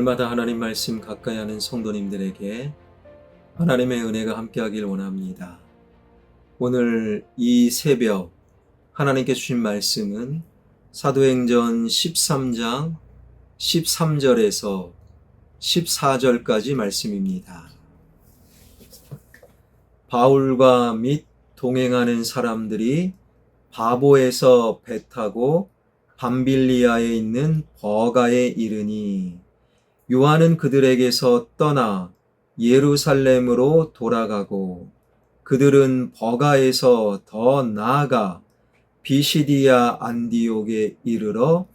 날마다 하나님 말씀 가까이 하는 성도님들에게 하나님의 은혜가 함께하길 원합니다. 오늘 이 새벽 하나님께 주신 말씀은 사도행전 13장 13절에서 14절까지 말씀입니다. 바울과 및 동행하는 사람들이 바보에서 배 타고 밤빌리아에 있는 버가에 이르니 요한은 그들에게서 떠나 예루살렘으로 돌아가고 그들은 버가에서 더 나아가 비시디아 안디옥에 이르러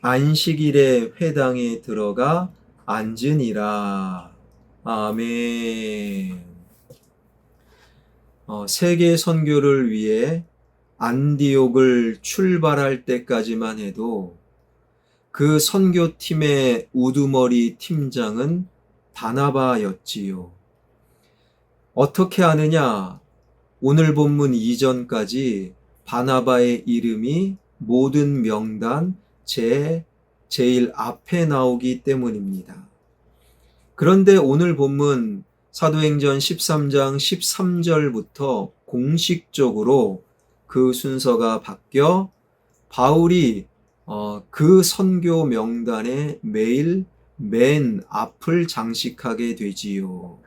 안식일에 회당에 들어가 앉으니라. 아멘. 세계 선교를 위해 안디옥을 출발할 때까지만 해도 그 선교팀의 우두머리 팀장은 바나바였지요. 어떻게 아느냐? 오늘 본문 이전까지 바나바의 이름이 모든 명단 제일 앞에 나오기 때문입니다. 그런데 오늘 본문 사도행전 13장 13절부터 공식적으로 그 순서가 바뀌어 바울이 그 선교 명단에 매일 맨 앞을 장식하게 되지요.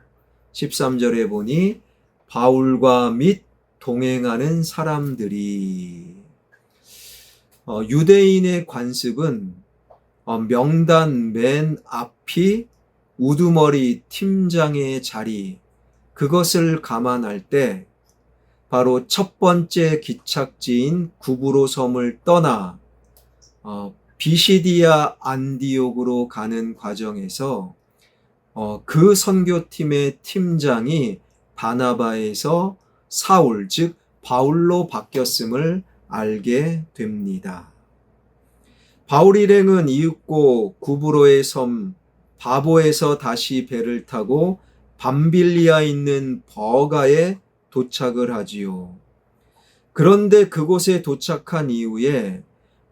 13절에 보니 바울과 및 동행하는 사람들이 유대인의 관습은 명단 맨 앞이 우두머리 팀장의 자리, 그것을 감안할 때 바로 첫 번째 기착지인 구브로 섬을 떠나 비시디아 안디옥으로 가는 과정에서 그 선교팀의 팀장이 바나바에서 사울, 즉 바울로 바뀌었음을 알게 됩니다. 바울 일행은 이윽고 구브로의 섬 바보에서 다시 배를 타고 밤빌리아에 있는 버가에 도착을 하지요. 그런데 그곳에 도착한 이후에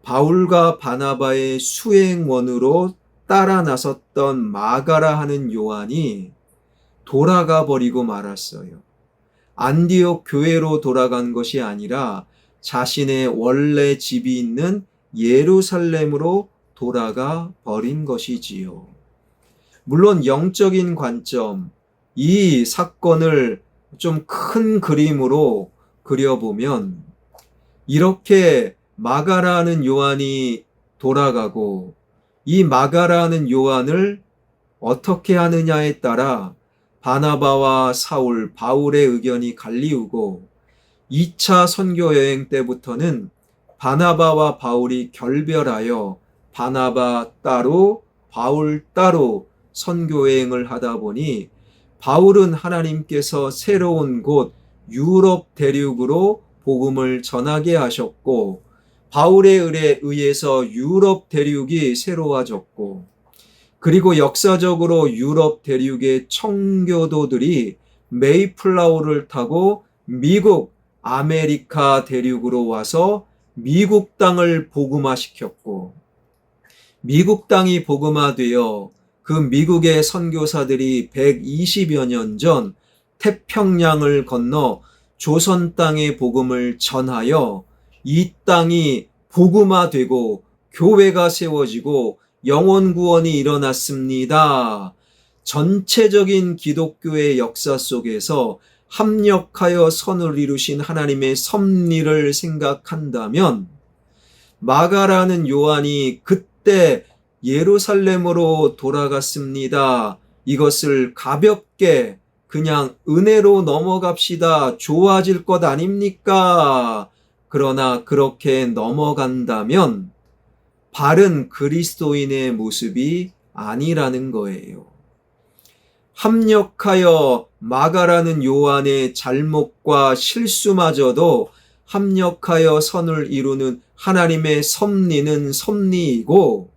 바울과 바나바의 수행원으로 따라 나섰던 마가라 하는 요한이 돌아가 버리고 말았어요. 안디옥 교회로 돌아간 것이 아니라 자신의 원래 집이 있는 예루살렘으로 돌아가 버린 것이지요. 물론 영적인 관점, 이 사건을 좀 큰 그림으로 그려보면 이렇게 마가라는 요한이 돌아가고 이 마가라는 요한을 어떻게 하느냐에 따라 바나바와 사울, 바울의 의견이 갈리우고 2차 선교 여행 때부터는 바나바와 바울이 결별하여 바나바 따로, 바울 따로 선교 여행을 하다 보니 바울은 하나님께서 새로운 곳 유럽 대륙으로 복음을 전하게 하셨고 바울의 의에 의해서 유럽 대륙이 새로워졌고 그리고 역사적으로 유럽 대륙의 청교도들이 메이플라워를 타고 미국, 아메리카 대륙으로 와서 미국 땅을 복음화시켰고 미국 땅이 복음화되어 그 미국의 선교사들이 120여 년 전 태평양을 건너 조선 땅의 복음을 전하여 이 땅이 복음화되고 교회가 세워지고 영혼 구원이 일어났습니다. 전체적인 기독교의 역사 속에서 합력하여 선을 이루신 하나님의 섭리를 생각한다면 마가라는 요한이 그때 예루살렘으로 돌아갔습니다. 이것을 가볍게 그냥 은혜로 넘어갑시다. 좋아질 것 아닙니까? 그러나 그렇게 넘어간다면 바른 그리스도인의 모습이 아니라는 거예요. 합력하여 마가라는 요한의 잘못과 실수마저도 합력하여 선을 이루는 하나님의 섭리는 섭리이고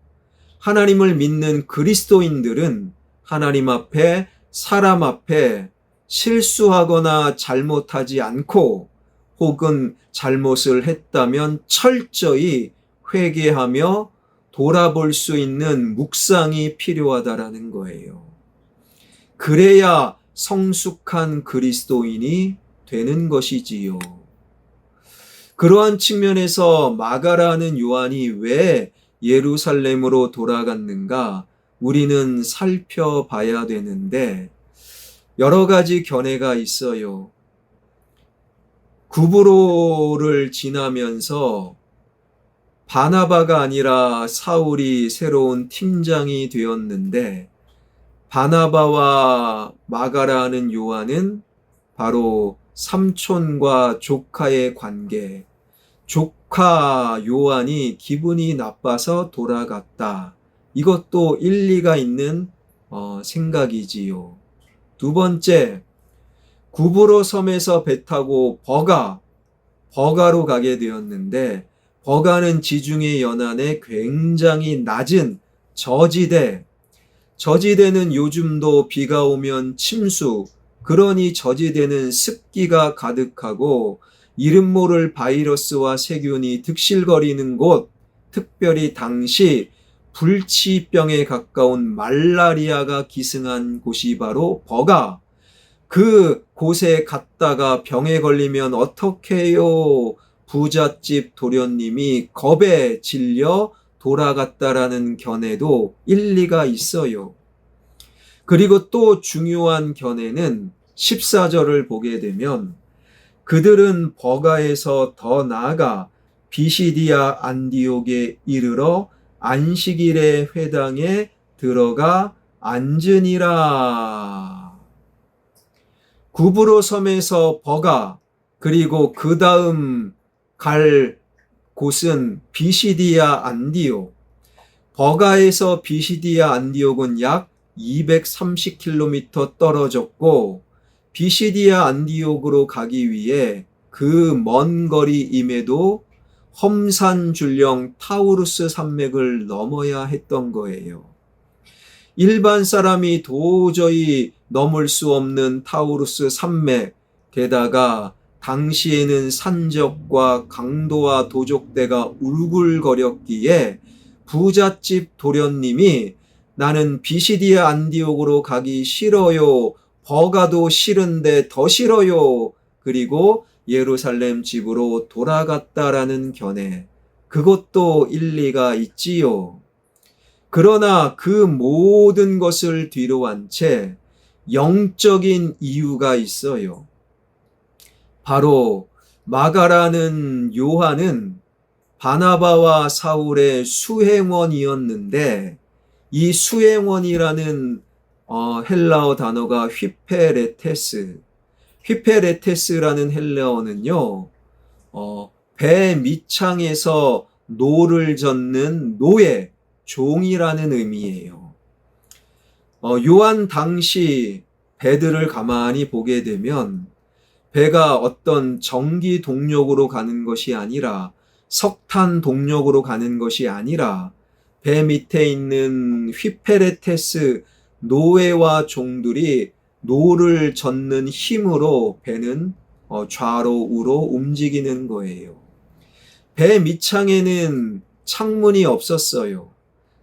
하나님을 믿는 그리스도인들은 하나님 앞에 사람 앞에 실수하거나 잘못하지 않고 혹은 잘못을 했다면 철저히 회개하며 돌아볼 수 있는 묵상이 필요하다라는 거예요. 그래야 성숙한 그리스도인이 되는 것이지요. 그러한 측면에서 마가라는 요한이 왜 예루살렘으로 돌아갔는가 우리는 살펴봐야 되는데 여러 가지 견해가 있어요. 구브로를 지나면서 바나바가 아니라 사울이 새로운 팀장이 되었는데 바나바와 마가라는 요한은 바로 삼촌과 조카의 관계, 조카 요한이 기분이 나빠서 돌아갔다. 이것도 일리가 있는 생각이지요. 두 번째, 구브로 섬에서 배 타고 버가로 가게 되었는데 버가는 지중해 연안의 굉장히 낮은 저지대는 요즘도 비가 오면 침수, 그러니 저지대는 습기가 가득하고 이름 모를 바이러스와 세균이 득실거리는 곳, 특별히 당시 불치병에 가까운 말라리아가 기승한 곳이 바로 버가. 그 곳에 갔다가 병에 걸리면 어떡해요? 부잣집 도련님이 겁에 질려 돌아갔다라는 견해도 일리가 있어요. 그리고 또 중요한 견해는 14절을 보게 되면 그들은 버가에서 더 나아가 비시디아 안디옥에 이르러 안식일의 회당에 들어가 앉으니라. 구브로 섬에서 버가, 그리고 그 다음 갈 곳은 비시디아 안디옥. 버가에서 비시디아 안디옥은 약 230km 떨어졌고 비시디아 안디옥으로 가기 위해 그 먼 거리임에도 험산 줄령 타우루스 산맥을 넘어야 했던 거예요. 일반 사람이 도저히 넘을 수 없는 타우루스 산맥, 게다가 당시에는 산적과 강도와 도적대가 울굴거렸기에 부잣집 도련님이 나는 비시디아 안디옥으로 가기 싫어요. 버가도 싫은데 더 싫어요. 그리고 예루살렘 집으로 돌아갔다라는 견해. 그것도 일리가 있지요. 그러나 그 모든 것을 뒤로 한 채 영적인 이유가 있어요. 바로 마가라는 요한은 바나바와 사울의 수행원이었는데 이 수행원이라는 헬라어 단어가 휘페레테스라는 헬라어는요, 배 밑창에서 노를 젓는 노예, 종이라는 의미예요. 요한 당시 배들을 가만히 보게 되면 배가 어떤 전기 동력으로 가는 것이 아니라 석탄 동력으로 가는 것이 아니라 배 밑에 있는 휘페레테스 노예와 종들이 노를 젓는 힘으로 배는 좌로 우로 움직이는 거예요. 배 밑창에는 창문이 없었어요.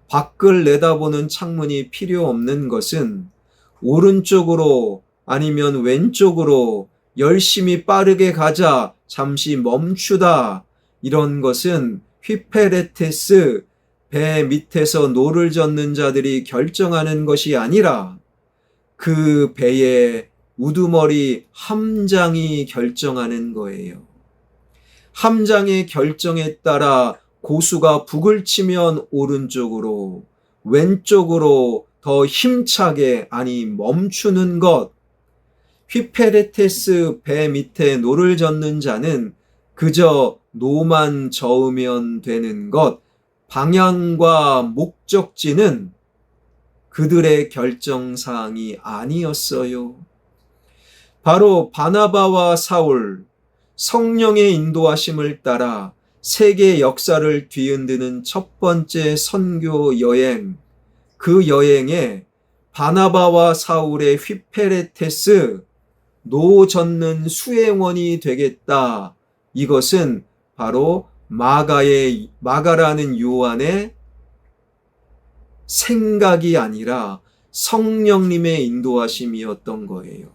밖을 내다보는 창문이 필요 없는 것은 오른쪽으로 아니면 왼쪽으로 열심히 빠르게 가자, 잠시 멈추다, 이런 것은 휘페레테스 배 밑에서 노를 젓는 자들이 결정하는 것이 아니라 그 배의 우두머리 함장이 결정하는 거예요. 함장의 결정에 따라 고수가 북을 치면 오른쪽으로, 왼쪽으로 더 힘차게, 아니 멈추는 것. 휘페레테스 배 밑에 노를 젓는 자는 그저 노만 저으면 되는 것, 방향과 목적지는 그들의 결정사항이 아니었어요. 바로 바나바와 사울, 성령의 인도하심을 따라 세계 역사를 뒤흔드는 첫 번째 선교 여행, 그 여행에 바나바와 사울의 휘페레테스, 노 젓는 수행원이 되겠다. 이것은 바로 마가라는 요한의 생각이 아니라 성령님의 인도하심이었던 거예요.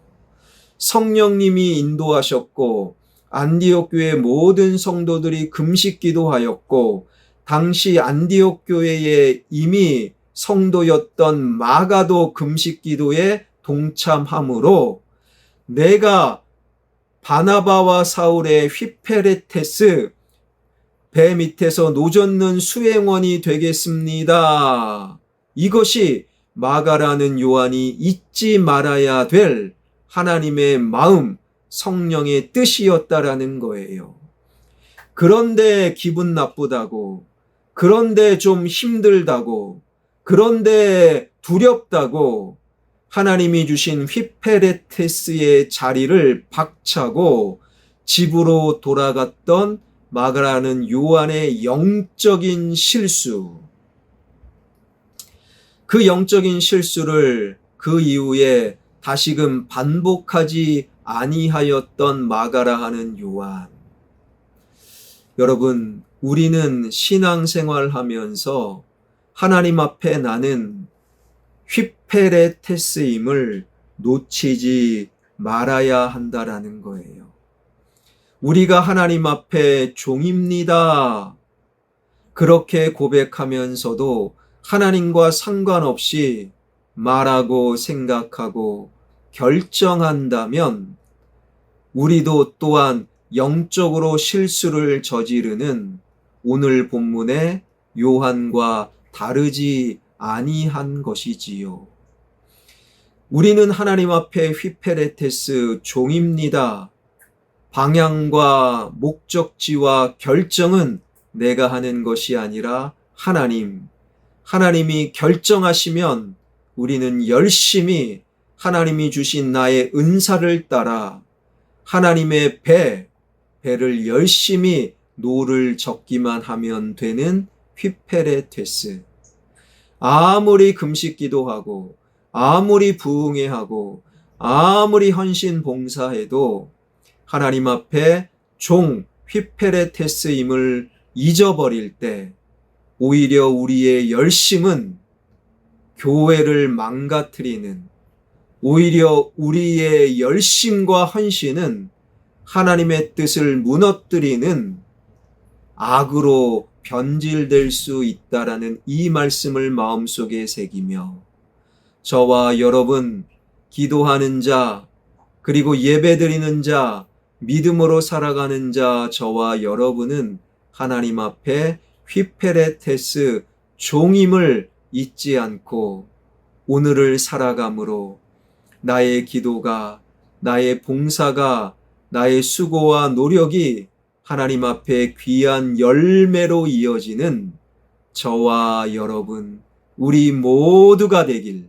성령님이 인도하셨고 안디옥 교회 모든 성도들이 금식 기도하였고 당시 안디옥 교회에 이미 성도였던 마가도 금식 기도에 동참함으로 내가 바나바와 사울의 휘페레테스 배 밑에서 노젓는 수행원이 되겠습니다. 이것이 마가라는 요한이 잊지 말아야 될 하나님의 마음, 성령의 뜻이었다라는 거예요. 그런데 기분 나쁘다고, 그런데 좀 힘들다고, 그런데 두렵다고 하나님이 주신 휘페레테스의 자리를 박차고 집으로 돌아갔던 마가라는 요한의 영적인 실수, 그 영적인 실수를 그 이후에 다시금 반복하지 아니하였던 마가라 하는 요한. 여러분, 우리는 신앙생활하면서 하나님 앞에 나는 휘페레테스임을 놓치지 말아야 한다라는 거예요. 우리가 하나님 앞에 종입니다. 그렇게 고백하면서도 하나님과 상관없이 말하고 생각하고 결정한다면 우리도 또한 영적으로 실수를 저지르는 오늘 본문의 요한과 다르지 아니한 것이지요. 우리는 하나님 앞에 휘페레테스 종입니다. 방향과 목적지와 결정은 내가 하는 것이 아니라 하나님이 결정하시면 우리는 열심히 하나님이 주신 나의 은사를 따라 하나님의 배를 열심히 노를 젓기만 하면 되는 휘페레테스. 아무리 금식 기도하고 아무리 부흥회하고 아무리 헌신 봉사해도 하나님 앞에 종 휘페레테스임을 잊어버릴 때 오히려 우리의 열심은 교회를 망가뜨리는, 오히려 우리의 열심과 헌신은 하나님의 뜻을 무너뜨리는 악으로 변질될 수 있다라는 이 말씀을 마음속에 새기며 저와 여러분, 기도하는 자, 그리고 예배드리는 자, 믿음으로 살아가는 자, 저와 여러분은 하나님 앞에 휘페레테스 종임을 잊지 않고 오늘을 살아감으로 나의 기도가, 나의 봉사가, 나의 수고와 노력이 하나님 앞에 귀한 열매로 이어지는 저와 여러분, 우리 모두가 되길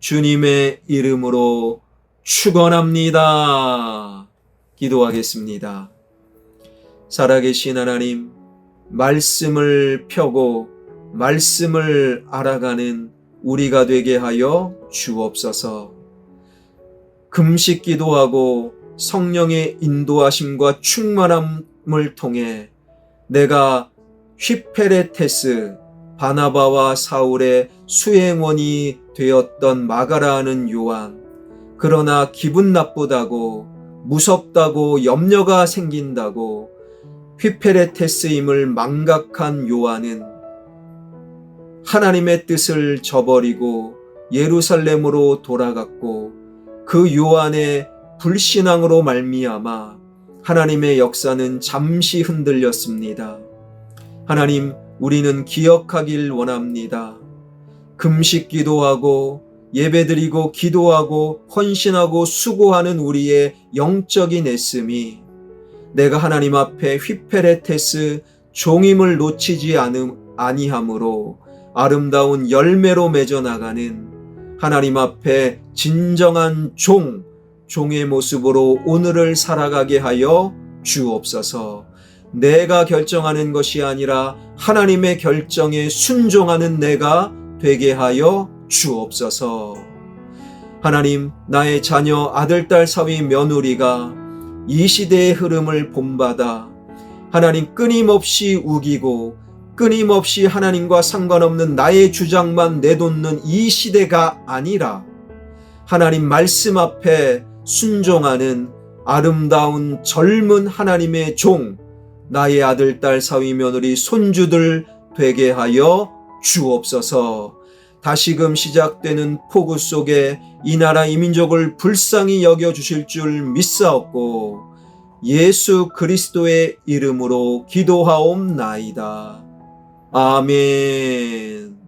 주님의 이름으로 축원합니다. 기도하겠습니다. 살아계신 하나님, 말씀을 펴고 말씀을 알아가는 우리가 되게 하여 주옵소서. 금식 기도하고 성령의 인도하심과 충만함을 통해 내가 휘페레테스, 바나바와 사울의 수행원이 되었던 마가라 하는 요한, 그러나 기분 나쁘다고, 무섭다고, 염려가 생긴다고 휘페레테스임을 망각한 요한은 하나님의 뜻을 저버리고 예루살렘으로 돌아갔고 그 요한의 불신앙으로 말미암아 하나님의 역사는 잠시 흔들렸습니다. 하나님, 우리는 기억하길 원합니다. 금식 기도하고 예배드리고 기도하고 헌신하고 수고하는 우리의 영적인 애씀이 내가 하나님 앞에 휘페레테스 종임을 놓치지 아니함으로 아름다운 열매로 맺어 나가는 하나님 앞에 진정한 종의 모습으로 오늘을 살아가게 하여 주옵소서. 내가 결정하는 것이 아니라 하나님의 결정에 순종하는 내가 되게 하여 주옵소서. 하나님, 나의 자녀, 아들, 딸, 사위, 며느리가 이 시대의 흐름을 본받아 하나님 끊임없이 우기고 끊임없이 하나님과 상관없는 나의 주장만 내놓는 이 시대가 아니라 하나님 말씀 앞에 순종하는 아름다운 젊은 하나님의 종, 나의 아들, 딸, 사위, 며느리, 손주들 되게 하여 주옵소서. 다시금 시작되는 폭우 속에 이 나라 이 민족을 불쌍히 여겨주실 줄 믿사옵고 예수 그리스도의 이름으로 기도하옵나이다. 아멘.